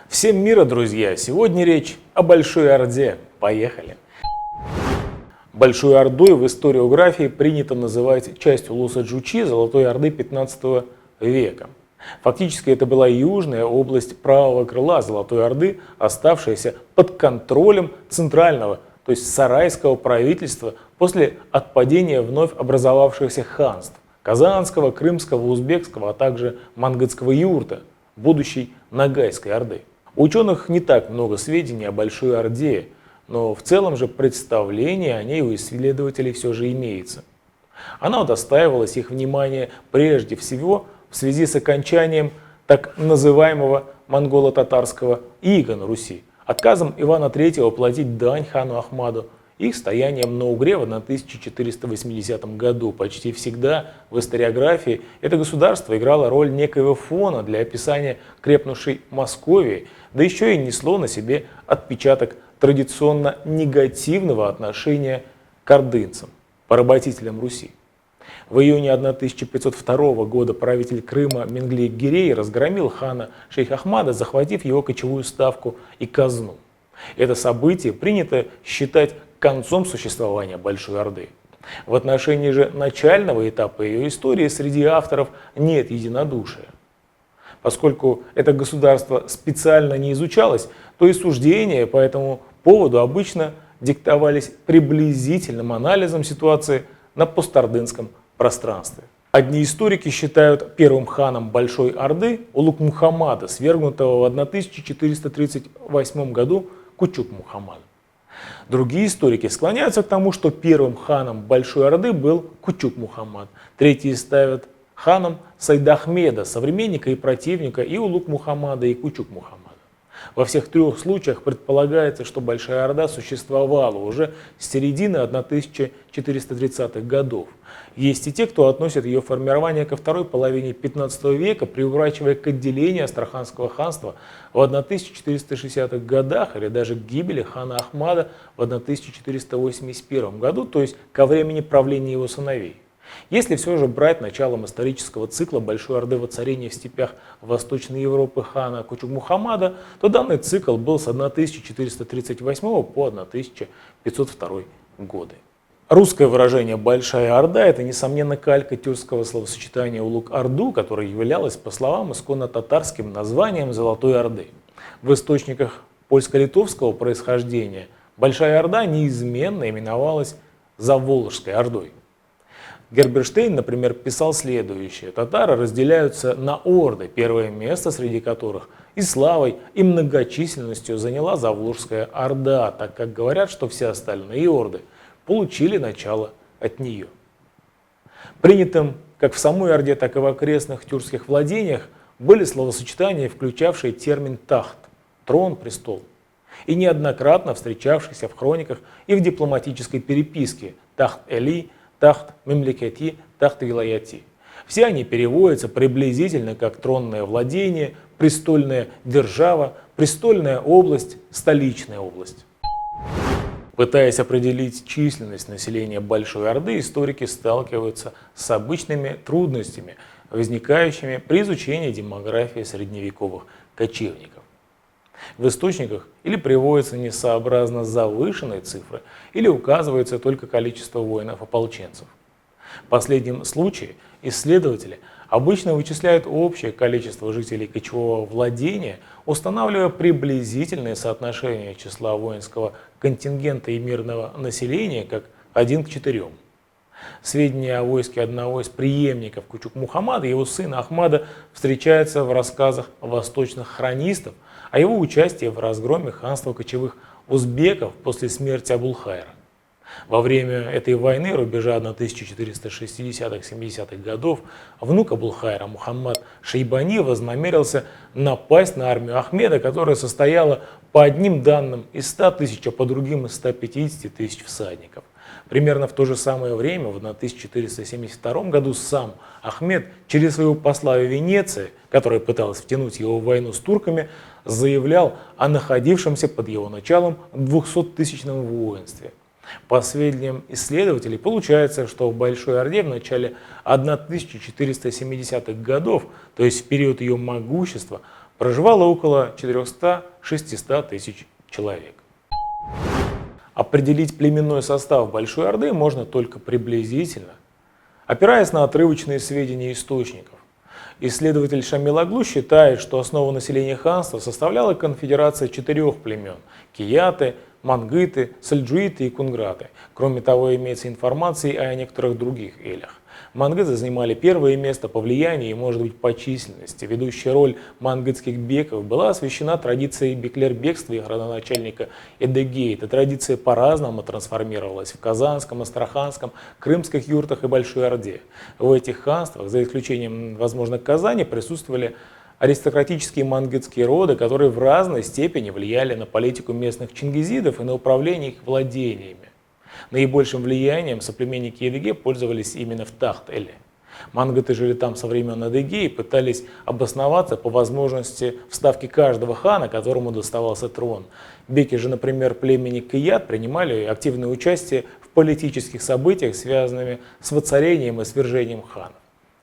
Всем мира, друзья! Сегодня речь о Большой Орде. Поехали! Большой Ордой в историографии принято называть часть улуса Джучи Золотой Орды 15 века. Фактически это была южная область правого крыла Золотой Орды, оставшаяся под контролем центрального, то есть сарайского правительства после отпадения вновь образовавшихся ханств – Казанского, Крымского, Узбекского, а также Мангытского юрта, будущей Ногайской Орды. У ученых не так много сведений о Большой Орде, но в целом же представление о ней у исследователей все же имеется. Она удостаивалась их внимания прежде всего в связи с окончанием так называемого монголо-татарского ига на Руси, отказом Ивана III платить дань хану Ахмаду, их стоянием на Угре в 1480 году. Почти всегда в историографии это государство играло роль некоего фона для описания крепнувшей Московии, да еще и несло на себе отпечаток традиционно негативного отношения к ордынцам, поработителям Руси. В июне 1502 года правитель Крыма Менглей-Гирей разгромил хана шейха Ахмада, захватив его кочевую ставку и казну. Это событие принято считать концом существования Большой Орды. В отношении же начального этапа ее истории среди авторов нет единодушия. Поскольку это государство специально не изучалось, то и суждения по этому поводу обычно диктовались приблизительным анализом ситуации на постордынском пространстве. Одни историки считают первым ханом Большой Орды Улук-Мухаммада, свергнутого в 1438 году Кучук-Мухаммада. Другие историки склоняются к тому, что первым ханом Большой Орды был Кучук-Мухаммад. Третьи ставят ханом Сайд-Ахмеда, современника и противника и Улук-Мухаммада, и Кучук-Мухаммада. Во всех трех случаях предполагается, что Большая Орда существовала уже с середины 1430-х годов. Есть и те, кто относит ее формирование ко второй половине 15 века, приурачивая к отделению Астраханского ханства в 1460-х годах или даже к гибели хана Ахмада в 1481 году, то есть ко времени правления его сыновей. Если все же брать началом исторического цикла Большой Орды воцарения в степях Восточной Европы хана Кучук-Мухаммада, то данный цикл был с 1438 по 1502 годы. Русское выражение «Большая Орда» — это, несомненно, калька тюркского словосочетания «Улук-Орду», которое являлось, по словам, исконно-татарским названием Золотой Орды. В источниках польско-литовского происхождения Большая Орда неизменно именовалась Заволжской Ордой. Герберштейн, например, писал следующее: татары разделяются на орды, первое место среди которых и славой, и многочисленностью заняла Заволжская Орда, так как говорят, что все остальные орды получили начало от нее. Принятым как в самой Орде, так и в окрестных тюркских владениях были словосочетания, включавшие термин «тахт» – трон, престол, и неоднократно встречавшиеся в хрониках и в дипломатической переписке «тахт-эли», «тахт мемлекети», «тахт вилаяти». Все они переводятся приблизительно как тронное владение, престольная держава, престольная область, столичная область. Пытаясь определить численность населения Большой Орды, историки сталкиваются с обычными трудностями, возникающими при изучении демографии средневековых кочевников. В источниках или приводятся несообразно завышенные цифры, или указывается только количество воинов-ополченцев. В последнем случае исследователи обычно вычисляют общее количество жителей кочевого владения, устанавливая приблизительное соотношение числа воинского контингента и мирного населения как 1 к 4. Сведения о войске одного из преемников Кучук-Мухаммада, его сына Ахмада, встречаются в рассказах восточных хронистов о его участии в разгроме ханства кочевых узбеков после смерти Абулхайра. Во время этой войны рубежа 1460-70-х годов внук Абулхайра Мухаммад Шейбани вознамерился напасть на армию Ахмеда, которая состояла по одним данным из 100 тысяч, а по другим из 150 тысяч всадников. Примерно в то же самое время, в 1472 году, сам Ахмед через своего посла в Венеции, которая пыталась втянуть его в войну с турками, заявлял о находившемся под его началом 200-тысячном воинстве. По сведениям исследователей, получается, что в Большой Орде в начале 1470-х годов, то есть в период ее могущества, Проживало около 400-600 тысяч человек. Определить племенной состав Большой Орды можно только приблизительно, опираясь на отрывочные сведения источников. Исследователь Шамил Оглу считает, что основу населения ханства составляла конфедерация 4 племен – кияты, мангыты, сальджуиты и кунграты. Кроме того, имеется информация и о некоторых других элях. Мангыты занимали первое место по влиянию и, может быть, по численности. Ведущая роль мангытских беков была освящена традицией беклербекства их родоначальника Эдегея. Эта традиция по-разному трансформировалась в Казанском, Астраханском, Крымских юртах и Большой Орде. В этих ханствах, за исключением, возможно, Казани, присутствовали аристократические мангытские роды, которые в разной степени влияли на политику местных чингизидов и на управление их владениями. Наибольшим влиянием соплеменники Едыге пользовались именно в Тахт-Эле. Мангыты жили там со времен Адыгеи и пытались обосноваться по возможности в ставке каждого хана, которому доставался трон. Беки же, например, племени Кият принимали активное участие в политических событиях, связанных с воцарением и свержением ханов.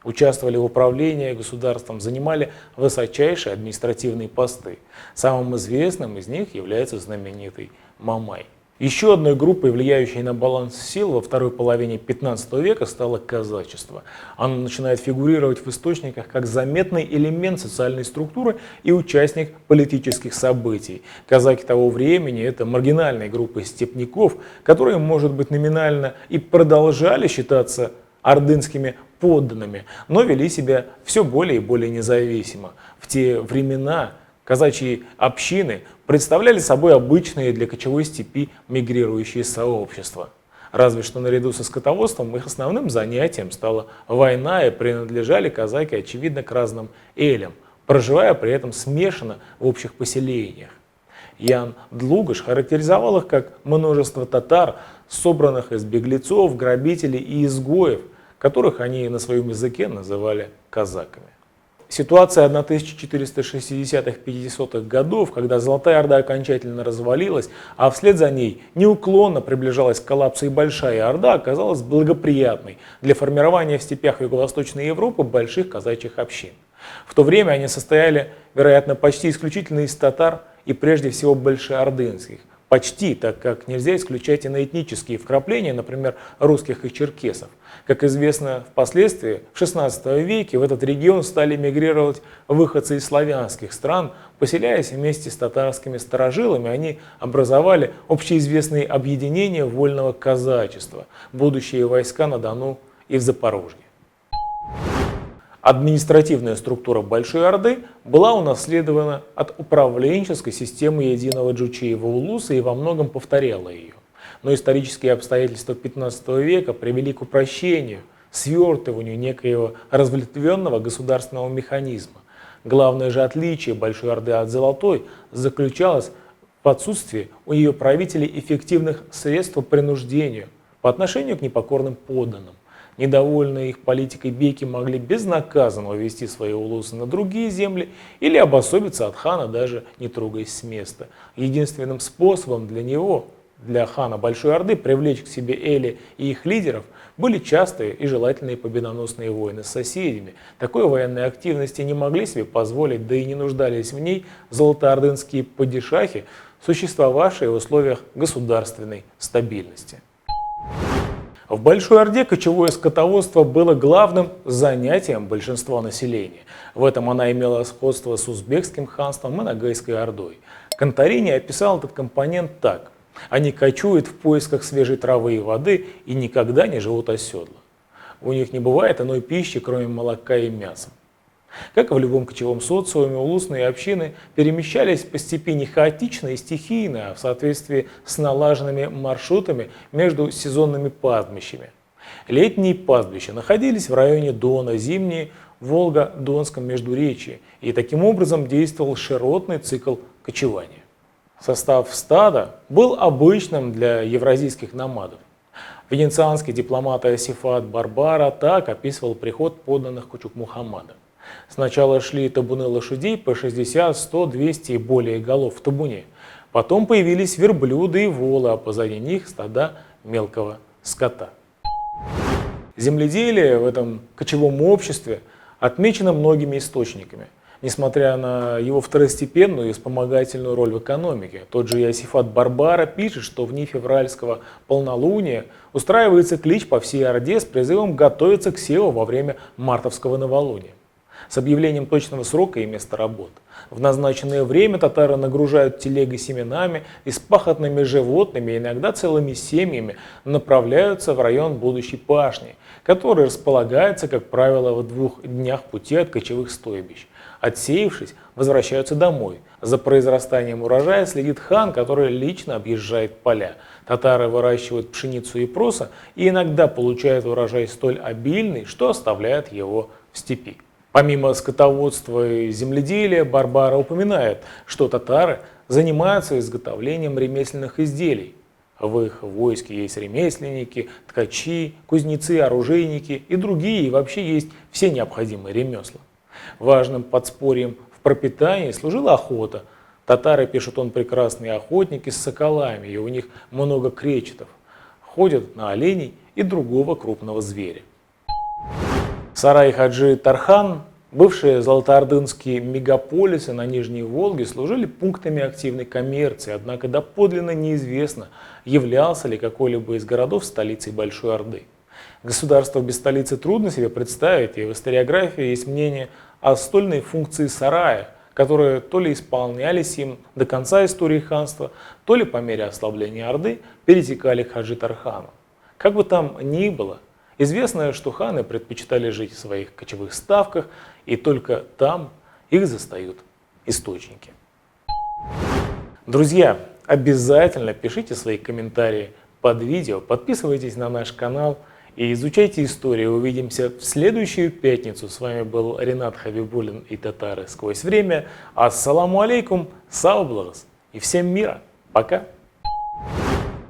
Участвовали в управлении государством, занимали высочайшие административные посты. Самым известным из них является знаменитый Мамай. Еще одной группой, влияющей на баланс сил во второй половине 15 века, стало казачество. Оно начинает фигурировать в источниках как заметный элемент социальной структуры и участник политических событий. Казаки того времени – это маргинальная группа степняков, которые, может быть, номинально и продолжали считаться ордынскими подданными, но вели себя все более и более независимо. В те времена казачьи общины представляли собой обычные для кочевой степи мигрирующие сообщества. Разве что наряду со скотоводством их основным занятием стала война, и принадлежали казаки, очевидно, к разным элям, проживая при этом смешанно в общих поселениях. Ян Длугаш характеризовал их как множество татар, собранных из беглецов, грабителей и изгоев, которых они на своем языке называли казаками. Ситуация 1460-50-х годов, когда Золотая Орда окончательно развалилась, а вслед за ней неуклонно приближалась к коллапсу и Большая Орда, оказалась благоприятной для формирования в степях Юго-Восточной Европы больших казачьих общин. В то время они состояли, вероятно, почти исключительно из татар и прежде всего большеордынских. Почти, так как нельзя исключать иноэтнические вкрапления, например, русских и черкесов. Как известно, впоследствии, в XVI веке в этот регион стали мигрировать выходцы из славянских стран. Поселяясь вместе с татарскими старожилами, они образовали общеизвестные объединения вольного казачества, будущие войска на Дону и в Запорожье. Административная структура Большой Орды была унаследована от управленческой системы единого Джучиева Улуса и во многом повторяла ее. Но исторические обстоятельства XV века привели к упрощению, свертыванию некоего разветвленного государственного механизма. Главное же отличие Большой Орды от Золотой заключалось в отсутствии у ее правителей эффективных средств по принуждению по отношению к непокорным подданным. Недовольные их политикой беки могли безнаказанно увести свои улусы на другие земли или обособиться от хана, даже не трогаясь с места. Единственным способом для хана Большой Орды, привлечь к себе эли и их лидеров были частые и желательные победоносные войны с соседями. Такой военной активности не могли себе позволить, да и не нуждались в ней золотоордынские падишахи, существовавшие в условиях государственной стабильности. В Большой Орде кочевое скотоводство было главным занятием большинства населения. В этом она имела сходство с узбекским ханством и Ногайской Ордой. Конторини описал этот компонент так: они кочуют в поисках свежей травы и воды и никогда не живут оседло. У них не бывает иной пищи, кроме молока и мяса. Как и в любом кочевом социуме, улусные общины перемещались по степи не хаотично и стихийно, а в соответствии с налаженными маршрутами между сезонными пастбищами. Летние пастбища находились в районе Дона, зимние – в Волго-Донском междуречии, и таким образом действовал широтный цикл кочевания. Состав стада был обычным для евразийских номадов. Венецианский дипломат Иосифат Барбара так описывал приход подданных Кучук-Мухаммада. Сначала шли табуны лошадей по 60, 100, 200 и более голов в табуне. Потом появились верблюды и волы, а позади них стада мелкого скота. Земледелие в этом кочевом обществе отмечено многими источниками. несмотря на его второстепенную и вспомогательную роль в экономике. Тот же Иосифат Барбара пишет, что в дни февральского полнолуния устраивается клич по всей Орде с призывом готовиться к севу во время мартовского новолуния, с объявлением точного срока и места работы. В назначенное время татары нагружают телеги семенами и с пахотными животными, иногда целыми семьями, направляются в район будущей пашни, который располагается, как правило, в 2 днях пути от кочевых стойбищ. Отсеявшись, возвращаются домой. За произрастанием урожая следит хан, который лично объезжает поля. Татары выращивают пшеницу и проса и иногда получают урожай столь обильный, что оставляют его в степи. Помимо скотоводства и земледелия, Барбара упоминает, что татары занимаются изготовлением ремесленных изделий. В их войске есть ремесленники, ткачи, кузнецы, оружейники и другие, и вообще есть все необходимые ремесла. Важным подспорьем в пропитании служила охота. Татары, пишут он, прекрасные охотники с соколами, и у них много кречетов. Ходят на оленей и другого крупного зверя. Сарай Хаджи Тархан, бывшие золотоордынские мегаполисы на Нижней Волге, служили пунктами активной коммерции, однако доподлинно неизвестно, являлся ли какой-либо из городов столицей Большой Орды. Государство без столицы трудно себе представить, и в историографии есть мнение о стольной функции сарая, которые то ли исполнялись им до конца истории ханства, то ли по мере ослабления Орды перетекали к Хаджи Тархану. Как бы там ни было, известно, что ханы предпочитали жить в своих кочевых ставках, и только там их застают источники. Друзья, обязательно пишите свои комментарии под видео, подписывайтесь на наш канал и изучайте историю. Увидимся в следующую пятницу. С вами был Ренат Хабибуллин и Татары сквозь время. Ассаламу алейкум, сау благас и всем мира. Пока.